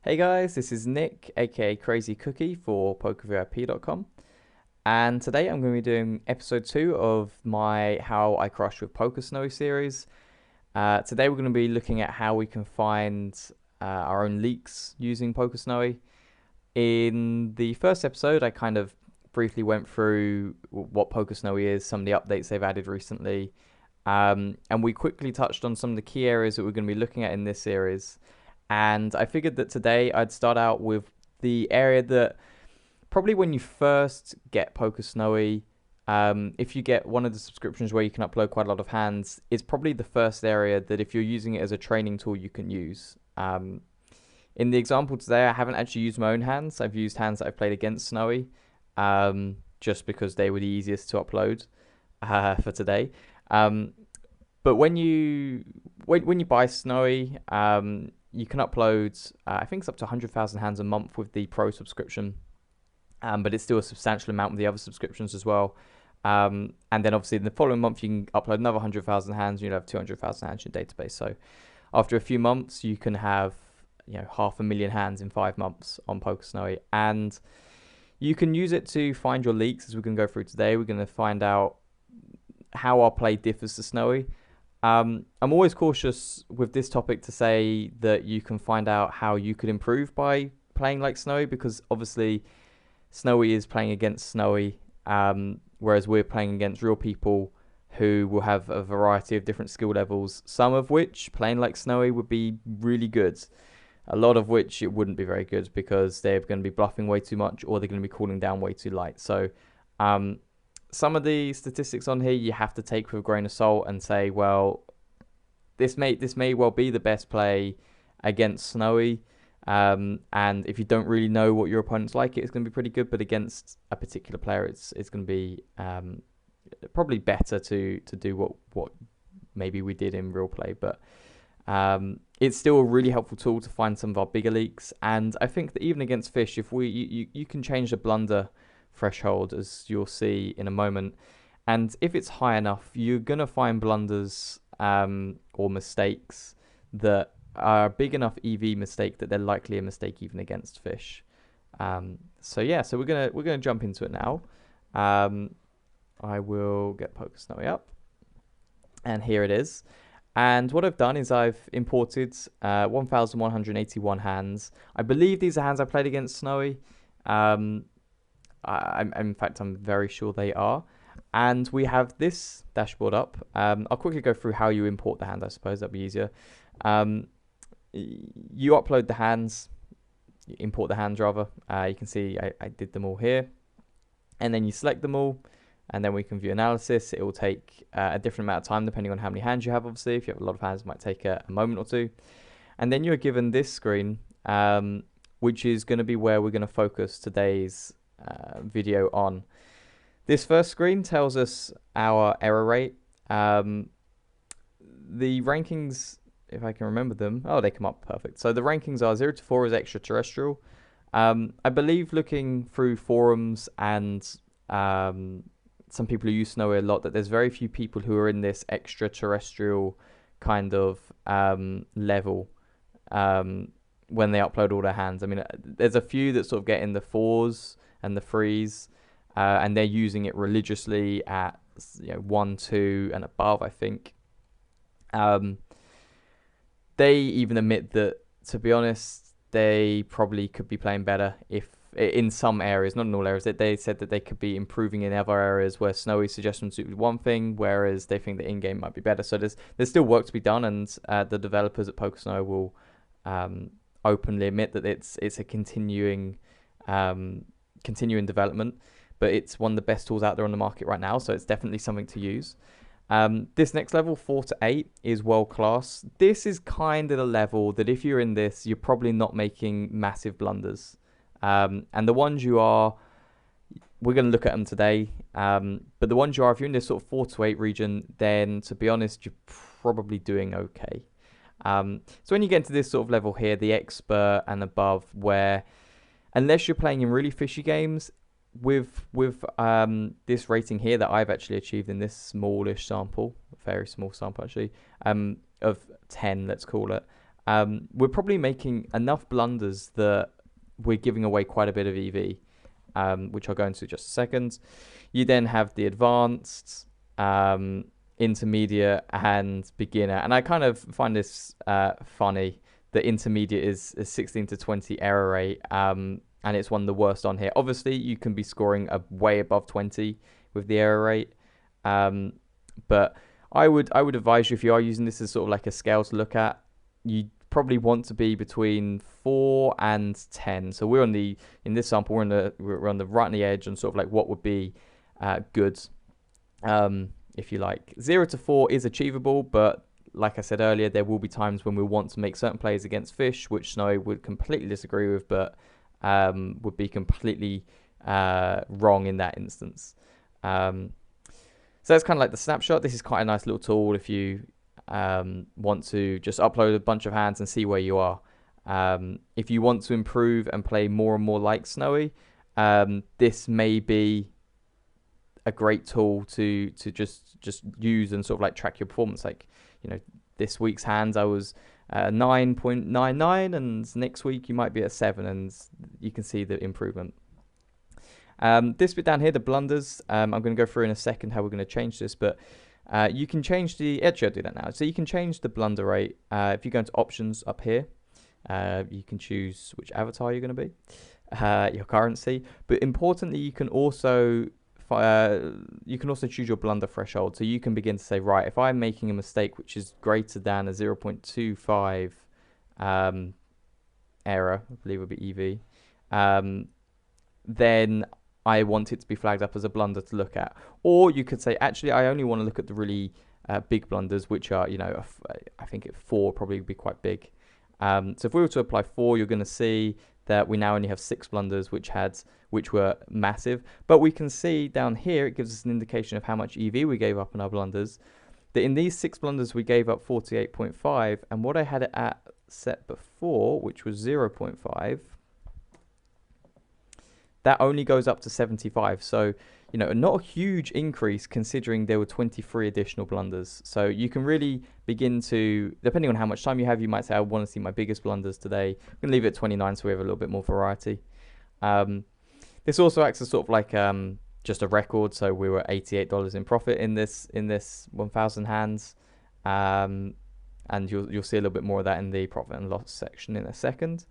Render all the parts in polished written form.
Hey guys, this is Nick, aka Crazy Cookie for PokerVIP.com, and today I'm going to be doing episode 2 of my How I Crush with PokerSnowie series. Today we're going to be looking at how we can find our own leaks using PokerSnowie. In the first episode, I kind of briefly went through what PokerSnowie is, some of the updates they've added recently, and we quickly touched on some of the key areas that we're going to be looking at in this series. And I figured that today I'd start out with the area that probably when you first get PokerSnowie, if you get one of the subscriptions where you can upload quite a lot of hands, it's probably the first area that if you're using it as a training tool, you can use. In the example today, I haven't actually used my own hands. I've used hands that I've played against Snowie, just because they were the easiest to upload for today. But when you buy Snowie, you can upload, I think it's up to 100,000 hands a month with the Pro subscription, but it's still a substantial amount with the other subscriptions as well. And then obviously in the following month, you can upload another 100,000 hands, you'll have 200,000 hands in your database. So after a few months, you can have 500,000 hands in 5 months on PokerSnowie. And you can use it to find your leaks, as we're going to go through today. We're going to find out how our play differs to Snowie. I'm always cautious with this topic to say that you can find out how you could improve by playing like Snowie, because obviously Snowie is playing against Snowie, whereas we're playing against real people who will have a variety of different skill levels, some of which playing like Snowie would be really good, a lot of which it wouldn't be very good because they're going to be bluffing way too much or they're going to be calling down way too light. So some of the statistics on here you have to take with a grain of salt and say, well, this may well be the best play against Snowie, and if you don't really know what your opponent's like, it's going to be pretty good. But against a particular player, it's going to be probably better to do what maybe we did in real play. But it's still a really helpful tool to find some of our bigger leaks. And I think that even against fish, if you can change the blunder threshold, as you'll see in a moment, and if it's high enough, you're gonna find blunders or mistakes that are a big enough EV mistake that they're likely a mistake even against fish. So we're gonna jump into it now. I will get PokerSnowie up, and here it is. And what I've done is I've imported 1,181 hands. I believe these are hands I played against Snowie. In fact, I'm very sure they are. And we have this dashboard up. I'll quickly go through how you import the hand, I suppose. That'd be easier. You upload the hands, you import the hands rather. You can see I did them all here. And then you select them all, and then we can view analysis. It will take a different amount of time depending on how many hands you have, obviously. If you have a lot of hands, it might take a moment or two. And then you're given this screen, which is going to be where we're going to focus today's video on. This first screen tells us our error rate. The rankings, if I can remember them, they come up perfect. So the rankings are 0 to 4 is extraterrestrial. I believe looking through forums and some people who use Snowie a lot, that there's very few people who are in this extraterrestrial kind of level when they upload all their hands. I mean, there's a few that sort of get in the 4s and the 3s, and they're using it religiously at 1, 2 and above, I think. They even admit that, to be honest, they probably could be playing better if in some areas, not in all areas. They said that they could be improving in other areas where Snowie suggestions suited one thing, whereas they think the in-game might be better. So there's still work to be done, and the developers at PokerSnowie will openly admit that it's a continuing development, but it's one of the best tools out there on the market right now, so it's definitely something to use. This next level, 4 to 8, is world class. This is kind of the level that if you're in this, you're probably not making massive blunders. And the ones you are, we're going to look at them today. But the ones you are, if you're in this sort of 4 to 8 region, then to be honest, you're probably doing okay. So when you get into this sort of level here, the expert and above, where unless you're playing in really fishy games, with this rating here that I've actually achieved in this smallish sample, very small sample actually, of 10, let's call it, we're probably making enough blunders that we're giving away quite a bit of EV, which I'll go into just a second. You then have the advanced, intermediate, and beginner. And I kind of find this funny. The intermediate is 16 to 20 error rate, and it's one of the worst on here. Obviously, you can be scoring way above 20 with the error rate, but I would advise you, if you are using this as sort of like a scale to look at, you probably want to be between 4 and 10. So we're in this sample, we're on the right on the edge, and sort of like what would be good, if you like. 0 to 4 is achievable, but like I said earlier, there will be times when we want to make certain plays against fish, which Snowy would completely disagree with, but would be completely wrong in that instance. So that's kind of like the snapshot. This is quite a nice little tool if you want to just upload a bunch of hands and see where you are. If you want to improve and play more and more like Snowy, this may be a great tool to just use and sort of like track your performance. Like, this week's hands I was 9.99, and next week you might be at 7, and you can see the improvement. This bit down here, the blunders, I'm going to go through in a second how we're going to change this, but you can change actually I'll do that now. So you can change the blunder rate. If you go into options up here, you can choose which avatar you're going to be, your currency, but importantly, you can also choose your blunder threshold. So you can begin to say, right, if I'm making a mistake which is greater than a 0.25 error, I believe would be EV, then I want it to be flagged up as a blunder to look at. Or you could say, actually, I only want to look at the really big blunders, which are, I think at 4 probably would be quite big. So if we were to apply 4, you're going to see that we now only have 6 blunders, which were massive. But we can see down here, it gives us an indication of how much EV we gave up in our blunders. That in these 6 blunders, we gave up 48.5. And what I had it at set before, which was 0.5, that only goes up to 75. So, not a huge increase considering there were 23 additional blunders. So you can really begin to, depending on how much time you have, you might say, I want to see my biggest blunders today. I'm going to leave it at 29 so we have a little bit more variety. This also acts as sort of like just a record. So we were $88 in profit in this 1,000 hands. And you'll see a little bit more of that in the profit and loss section in a second.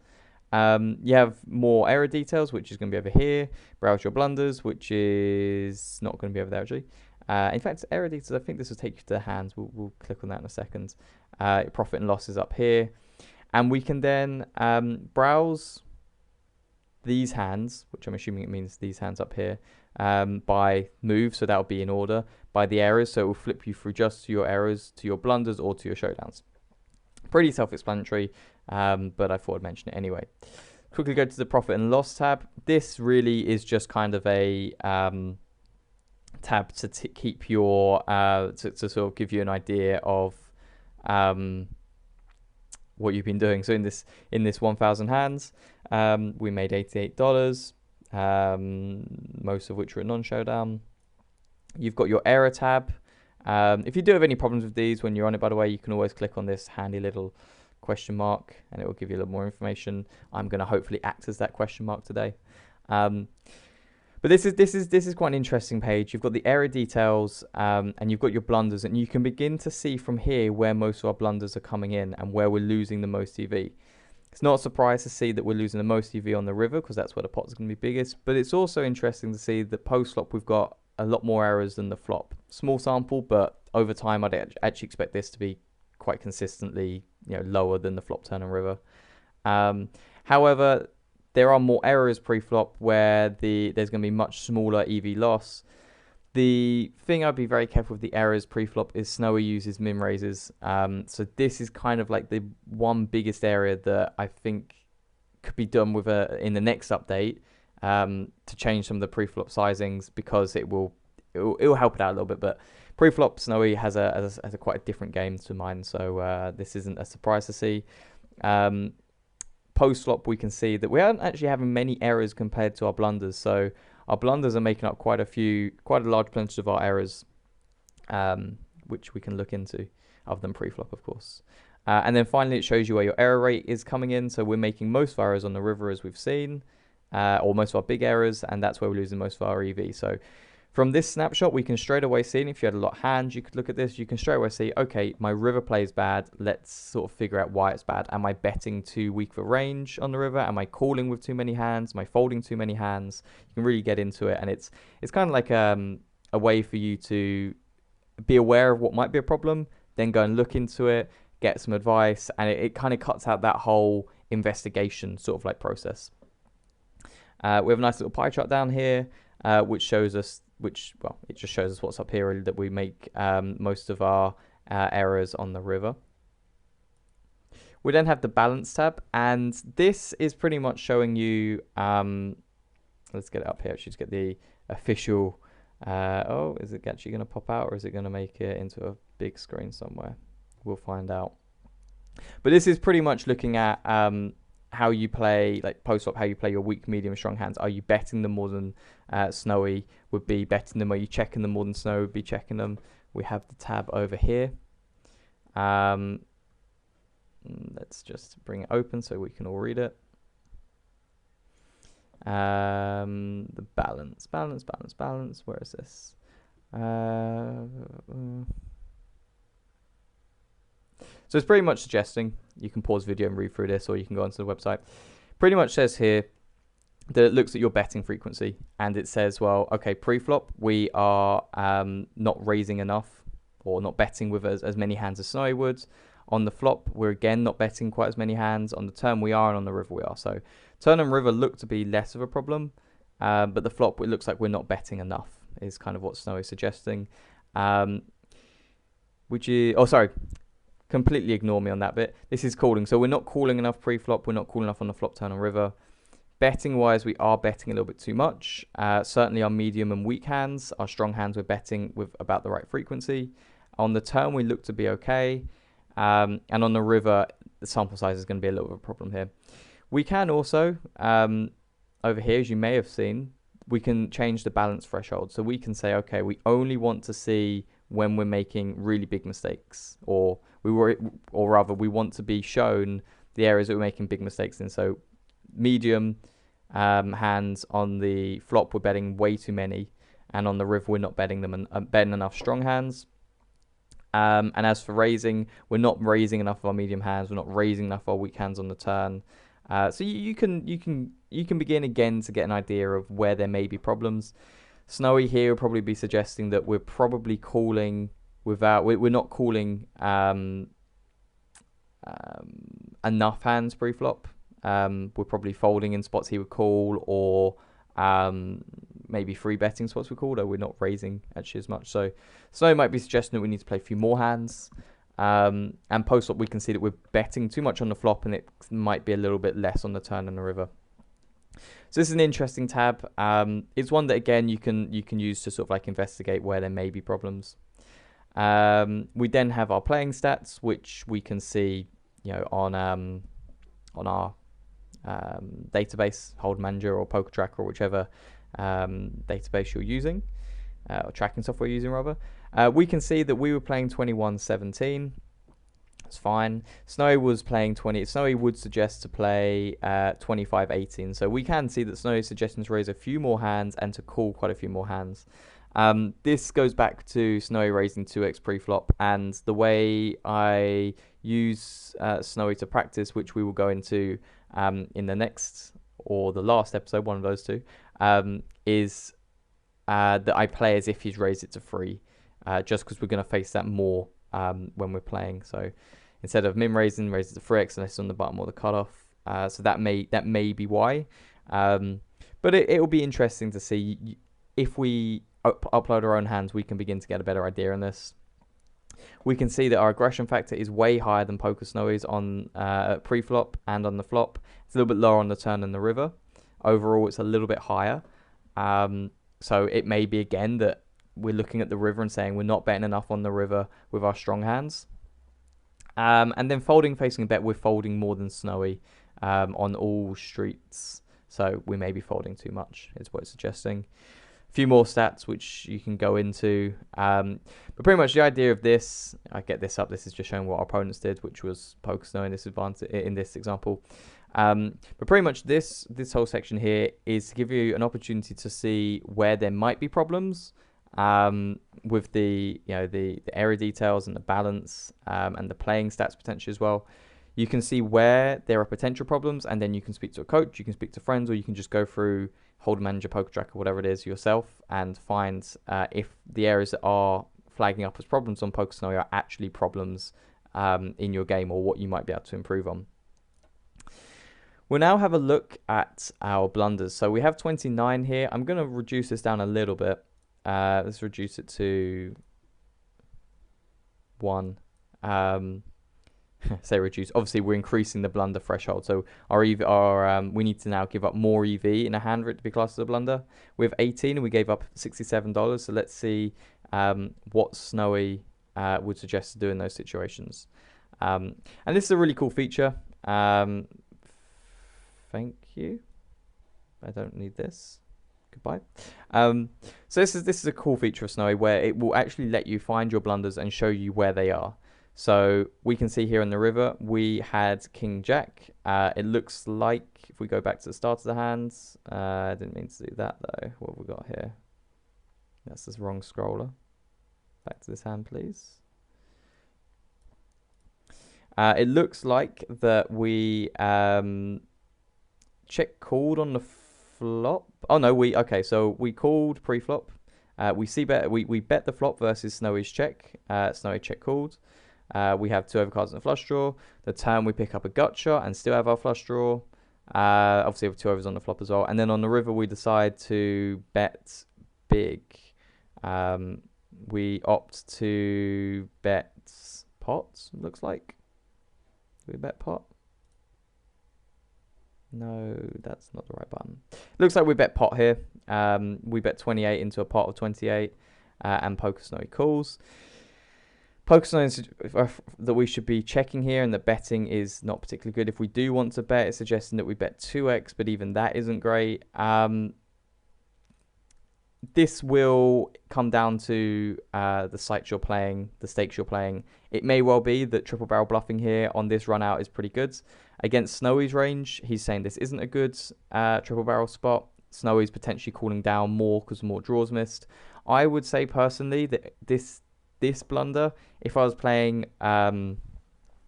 You have more error details, which is going to be over here. Browse your blunders, which is not going to be over there actually. In fact, error details, I think this will take you to the hands. We'll click on that in a second. Profit and loss is up here. And we can then browse these hands, which I'm assuming it means these hands up here, by move. So that'll be in order by the errors. So it will flip you through just to your errors, to your blunders, or to your showdowns. Pretty self-explanatory, but I thought I'd mention it anyway. Quickly go to the profit and loss tab. This really is just kind of a tab to keep your to sort of give you an idea of what you've been doing. So in this 1,000 hands, we made $88, most of which were non-showdown. You've got your error tab. If you do have any problems with these when you're on it, by the way, you can always click on this handy little question mark and it will give you a little more information. I'm going to hopefully act as that question mark today. But this is quite an interesting page. You've got the error details and you've got your blunders, and you can begin to see from here where most of our blunders are coming in and where we're losing the most EV. It's not a surprise to see that we're losing the most EV on the river because that's where the pot is going to be biggest, but it's also interesting to see that post-flop we've got a lot more errors than the flop. Small sample, but over time I'd actually expect this to be quite consistently lower than the flop, turn and river. However, there are more errors pre-flop where there's going to be much smaller EV loss. The thing I'd be very careful with the errors pre-flop is Snowy uses min raises. So this is kind of like the one biggest area that I think could be done with in the next update to change some of the pre-flop sizings, because it will help it out a little bit. But pre-flop Snowy has a quite a different game to mine, so this isn't a surprise to see. Post-flop we can see that we aren't actually having many errors compared to our blunders. So our blunders are making up quite a large percentage of our errors, which we can look into, other than pre-flop, of course. And then finally, it shows you where your error rate is coming in. So we're making most of our errors on the river, as we've seen, or most of our big errors, and that's where we're losing most of our EV. So from this snapshot, we can straight away see, and if you had a lot of hands, you could look at this, you can straight away see, okay, my river play is bad. Let's sort of figure out why it's bad. Am I betting too weak for range on the river? Am I calling with too many hands? Am I folding too many hands? You can really get into it, and it's kind of like a way for you to be aware of what might be a problem, then go and look into it, get some advice, and it kind of cuts out that whole investigation sort of like process. We have a nice little pie chart down here, which shows us, it just shows us what's up here, really, that we make most of our errors on the river. We then have the balance tab, and this is pretty much showing you, let's get it up here, actually, to get the official, is it actually going to pop out, or is it going to make it into a big screen somewhere? We'll find out. But this is pretty much looking at how you play, like post-flop, how you play your weak, medium, strong hands. Are you betting them more than Snowy would be betting them? Are you checking them more than Snowy would be checking them? We have the tab over here. Let's just bring it open so we can all read it. The balance. Where is this? So it's pretty much suggesting, you can pause video and read through this, or you can go onto the website. Pretty much says here that it looks at your betting frequency, and it says, well, okay, pre-flop, we are not raising enough, or not betting with as many hands as Snowy would. On the flop, we're again not betting quite as many hands. On the turn, we are, and on the river, we are. So turn and river look to be less of a problem, but the flop, it looks like we're not betting enough, is kind of what Snowy is suggesting. Completely ignore me on that bit. This is calling. So we're not calling enough pre-flop. We're not calling enough on the flop, turn, and river. Betting-wise, we are betting a little bit too much. Certainly our medium and weak hands. Our strong hands, we're betting with about the right frequency. On the turn, we look to be okay. And on the river, the sample size is going to be a little bit of a problem here. We can also, over here, as you may have seen, we can change the balance threshold. So we can say, okay, we only want to see when we're making really big mistakes, or we want to be shown the areas that we're making big mistakes in. So medium hands on the flop, we're betting way too many, and on the river, we're not betting them and betting enough strong hands. And as for raising, we're not raising enough of our medium hands. We're not raising enough of our weak hands on the turn. So you can begin again to get an idea of where there may be problems. Snowy here will probably be suggesting that we're probably calling without, we're not calling enough hands pre-flop. We're probably folding in spots he would call, or maybe free betting spots we call, though we're not raising actually as much. So Snowy might be suggesting that we need to play a few more hands. And post-flop, we can see that we're betting too much on the flop, and it might be a little bit less on the turn and the river. So this is an interesting tab. It's one that, again, you can use to sort of like investigate where there may be problems. We then have our playing stats, which we can see, on our database, Hold Manager or Poker Tracker, or whichever database you're using, or tracking software you're using rather. We can see that we were playing 21-17. It's fine. Snowy was playing 20. Snowy would suggest to play 25-18. So we can see that Snowy is suggesting to raise a few more hands and to call quite a few more hands. This goes back to Snowy raising 2x pre-flop, and the way I use Snowy to practice, which we will go into in the next or the last episode, one of those two, is that I play as if he's raised it to 3, just because we're going to face that more when we're playing. So instead of min raising, raise it to 3x unless it's on the bottom or the cutoff. So that may be why. But it will be interesting to see if we upload our own hands. We can begin to get a better idea on this. We can see that our aggression factor is way higher than PokerSnowie's on pre-flop and on the flop. It's a little bit lower on the turn and the river. Overall, it's a little bit higher. So it may be, again, that we're looking at the river and saying we're not betting enough on the river with our strong hands. And then folding, facing a bet, we're folding more than Snowy on all streets. So we may be folding too much, is what it's suggesting. few more stats which you can go into. But pretty much the idea of this, I get this up. This is just showing what our opponents did, which was PokerSnowie in this example. But pretty much this whole section here is to give you an opportunity to see where there might be problems with the area details and the balance and the playing stats potentially as well. You can see where there are potential problems, and then you can speak to a coach, you can speak to friends, or you can just go through Hold Manager, Poker Tracker, whatever it is yourself, and find if the areas that are flagging up as problems on PokerSnowie are actually problems in your game, or what you might be able to improve on. We'll now have a look at our blunders. So we have 29 here. I'm going to reduce this down a little bit. Let's reduce it to 1. Say reduce. Obviously, we're increasing the blunder threshold. So we need to now give up more EV in a hand for it to be classed as a blunder. We have 18 and we gave up $67. So let's see what Snowie would suggest to do in those situations. And this is a really cool feature. Thank you. I don't need this. Goodbye. So this is a cool feature of Snowie where it will actually let you find your blunders and show you where they are. So we can see here in the river, we had King Jack. It looks like, if we go back to the start of the hands, I didn't mean to do that though. What have we got here? That's the wrong scroller. Back to this hand, please. It looks like that we check called on the flop. Oh no, so we called pre-flop. We bet the flop versus Snowie's check. Snowie check called. We have 2 overcards and a flush draw. The turn we pick up a gut shot and still have our flush draw. Obviously we have 2 overs on the flop as well. And then on the river we decide to bet big. We opt to bet pot, looks like. Do we bet pot? No, that's not the right button. Looks like we bet pot here. We bet 28 into a pot of 28, and PokerSnowie calls. PokerSnowie that we should be checking here, and the betting is not particularly good. If we do want to bet, it's suggesting that we bet 2x, but even that isn't great. This will come down to the sites you're playing, the stakes you're playing. It may well be that triple barrel bluffing here on this run out is pretty good. Against Snowie's range, he's saying this isn't a good triple barrel spot. Snowie's potentially calling down more because more draws missed. I would say personally that this blunder, if I was playing on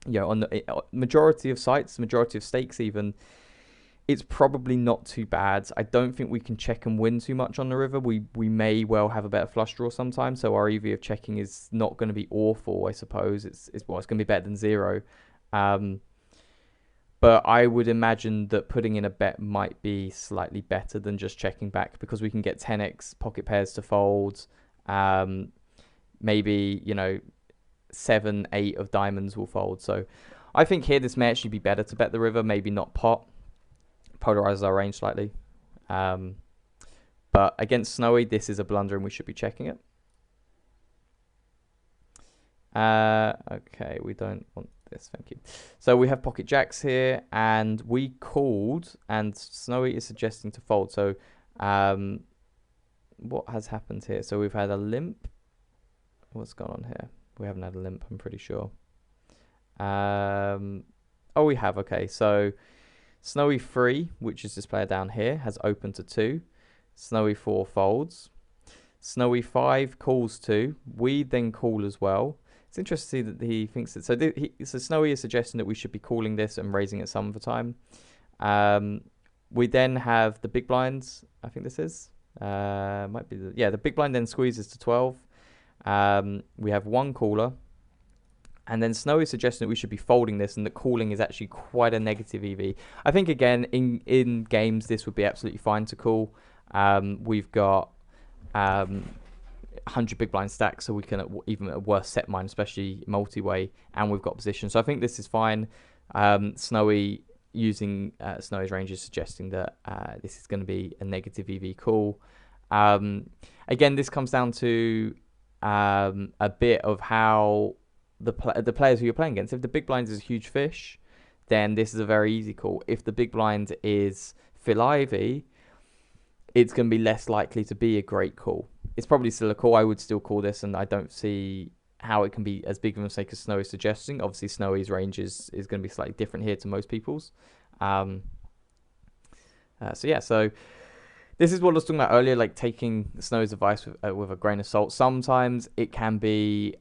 the majority of sites, majority of stakes even, it's probably not too bad. I don't think we can check and win too much on the river. We may well have a better flush draw sometimes, so our EV of checking is not going to be awful, I suppose. It's going to be better than 0. But I would imagine that putting in a bet might be slightly better than just checking back, because we can get 10x pocket pairs to fold. Maybe 7, 8 of diamonds will fold. So I think here this may actually be better to bet the river, maybe not pot. Polarizes our range slightly. But against Snowie, this is a blunder and we should be checking it. Okay, we don't want this, thank you. So we have pocket jacks here, and we called, and Snowie is suggesting to fold. So what has happened here? So we've had a limp. What's gone on here? We haven't had a limp, I'm pretty sure. Oh, we have. Okay, so Snowie 3, which is this player down here, has opened to 2. Snowie 4 folds. Snowie 5 calls 2. We then call as well. It's interesting to see that he thinks that. So Snowie is suggesting that we should be calling this and raising it some of the time. We then have the big blinds. I think this is might be the big blind then squeezes to 12. We have 1 caller. And then Snowie is suggesting that we should be folding this, and that calling is actually quite a negative EV. I think, again, in games, this would be absolutely fine to call. We've got 100 big blind stacks, so we can, even at worst, set mine, especially multi-way, and we've got position. So I think this is fine. Snowie, using Snowie's range, is suggesting that this is going to be a negative EV call. Again, this comes down to a bit of how the players who you're playing against. If the big blind is a huge fish, then this is a very easy call. If the big blind is Phil Ivey, it's going to be less likely to be a great call. It's probably still a call. I would still call this, and I don't see how it can be as big of a mistake as Snowy is suggesting. Obviously, Snowy's range is going to be slightly different here to most people's. So this is what I was talking about earlier, like taking Snowy's advice with a grain of salt. Sometimes it can be,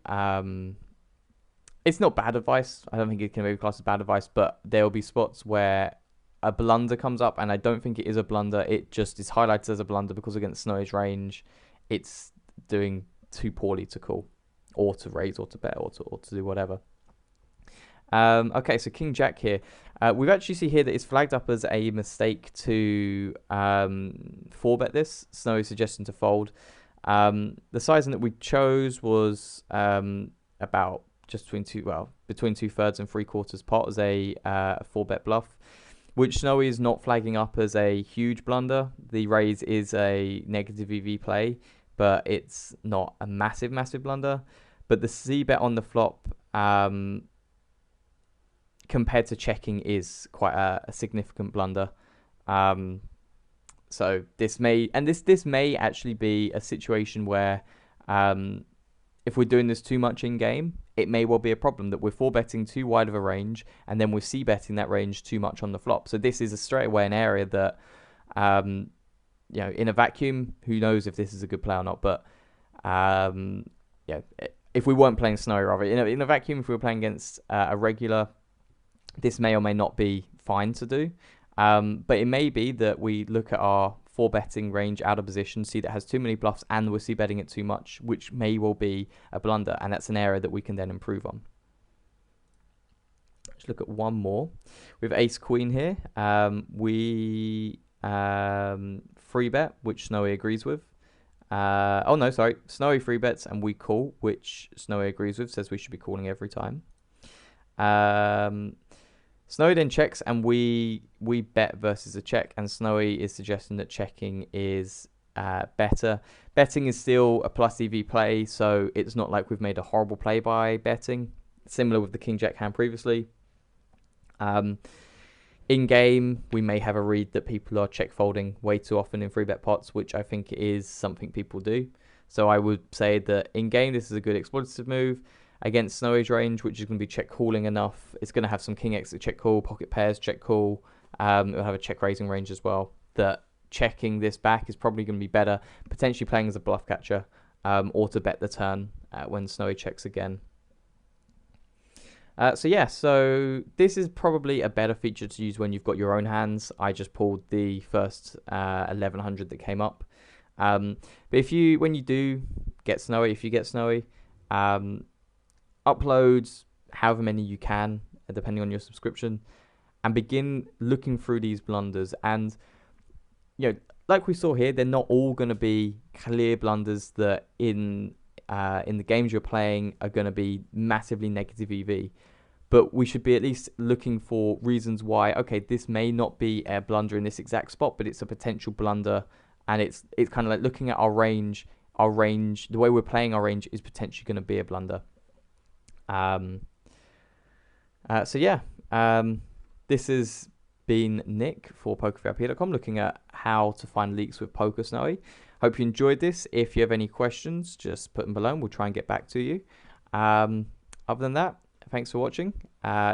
it's not bad advice. I don't think it can be classed as bad advice, but there will be spots where a blunder comes up, and I don't think it is a blunder. It just is highlighted as a blunder because against Snowy's range, it's doing too poorly to call, or to raise, or to bet, or to do whatever. Okay, so King Jack here. We've actually see here that it's flagged up as a mistake to 4-bet this. Snowy suggesting to fold. The sizing that we chose was about just between 2/3 and 3/4 pot as a 4-bet bluff, which Snowy is not flagging up as a huge blunder. The raise is a negative EV play, but it's not a massive blunder. But the C-bet on the flop, compared to checking, is quite a significant blunder. So this may actually be a situation where if we're doing this too much in game, it may well be a problem that we're 4-betting too wide of a range, and then we're C-betting that range too much on the flop. So this is straight away an area that, in a vacuum, who knows if this is a good play or not. But if we weren't playing Snowy, rather, in a vacuum, if we were playing against a regular, this may or may not be fine to do. But it may be that we look at our 4-betting range out of position, see that it has too many bluffs, and we're C-betting it too much, which may well be a blunder, and that's an area that we can then improve on. Let's look at one more. We have Ace Queen here. We 3-bet, which Snowy agrees with. Snowy 3-bets and we call, which Snowy agrees with, says we should be calling every time. Snowy then checks, and we bet versus a check, and Snowy is suggesting that checking is better. Betting is still a plus EV play, so it's not like we've made a horrible play by betting. Similar with the King Jack hand previously. In game, we may have a read that people are check folding way too often in 3-bet pots, which I think is something people do. So I would say that in game, this is a good exploitative move. Against Snowy's range, which is going to be check calling enough, it's going to have some king exit check call, pocket pairs check call. It'll have a check raising range as well. That checking this back is probably going to be better, potentially playing as a bluff catcher, or to bet the turn when Snowy checks again. So this is probably a better feature to use when you've got your own hands. I just pulled the first 1100 that came up. But when you do get Snowy, if you get Snowy, upload however many you can, depending on your subscription, and begin looking through these blunders. And like we saw here, they're not all going to be clear blunders that in the games you're playing are going to be massively negative EV. But we should be at least looking for reasons why, okay, this may not be a blunder in this exact spot, but it's a potential blunder. And it's kind of like looking at our range, the way we're playing our range is potentially going to be a blunder. This has been Nick for PokerVip.com, looking at how to find leaks with PokerSnowie. Hope you enjoyed this. If you have any questions, just put them below and we'll try and get back to you. Other than that, thanks for watching.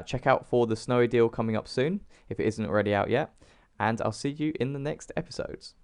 Check out for the Snowy deal coming up soon, if it isn't already out yet. And I'll see you in the next episodes.